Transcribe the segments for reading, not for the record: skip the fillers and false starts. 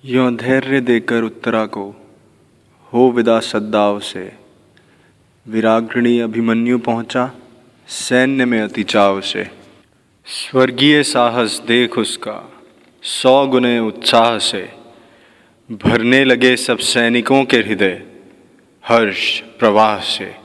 यों धैर्य देकर उत्तरा को हो विदा सद्दाव से, विराग्रणी अभिमन्यु पहुंचा सैन्य में अति चाव से। स्वर्गीय साहस देख उसका 100 गुने उत्साह से, भरने लगे सब सैनिकों के हृदय हर्ष प्रवाह से।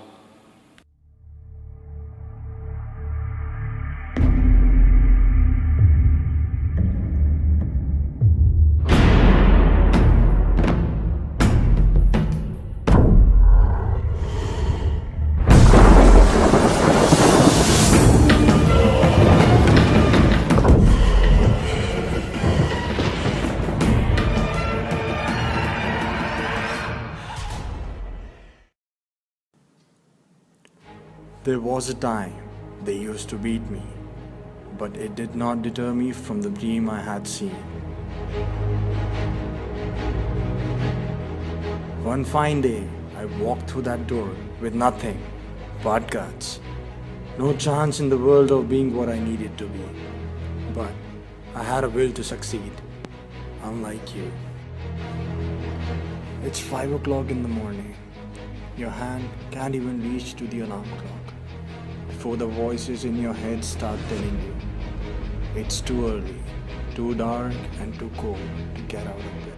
There was a time they used to beat me, but it did not deter me from the dream I had seen. One fine day, I walked through that door with nothing but guts. No chance in the world of being what I needed to be. But I had a will to succeed, unlike you. It's 5 o'clock in the morning. Your hand can't even reach to the alarm clock before the voices in your head start telling you it's too early, too dark and too cold to get out of bed.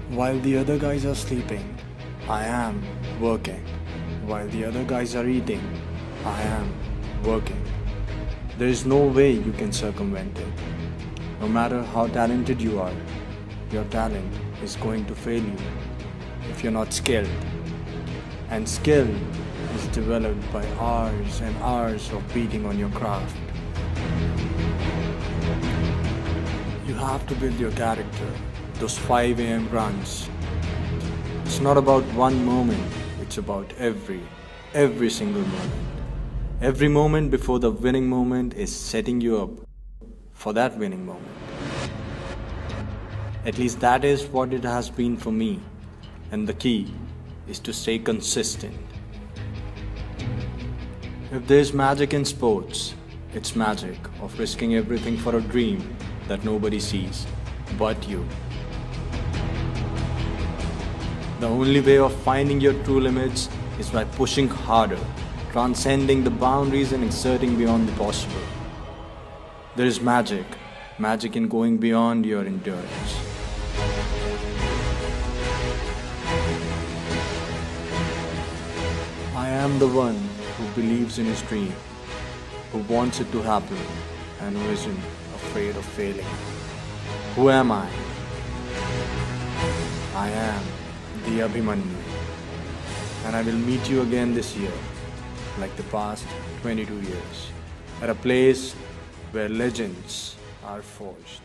While the other guys are sleeping, I am working. While the other guys are eating, I am working. There is no way you can circumvent it. No matter how talented you are, your talent is going to fail you if you're not skilled. And skill is developed by hours and hours of beating on your craft. You have to build your character, those 5 a.m. runs. It's not about one moment, it's about every single moment. Every moment before the winning moment is setting you up for that winning moment. At least that is what it has been for me. And the key is to stay consistent. If there's magic in sports, it's magic of risking everything for a dream that nobody sees but you. The only way of finding your true limits is by pushing harder, transcending the boundaries and exerting beyond the possible. There is magic in going beyond your endurance. I am the one who believes in his dream, who wants it to happen, and who isn't afraid of failing. Who am I? I am the Abhimanyu, and I will meet you again this year, like the past 22 years, at a place where legends are forged.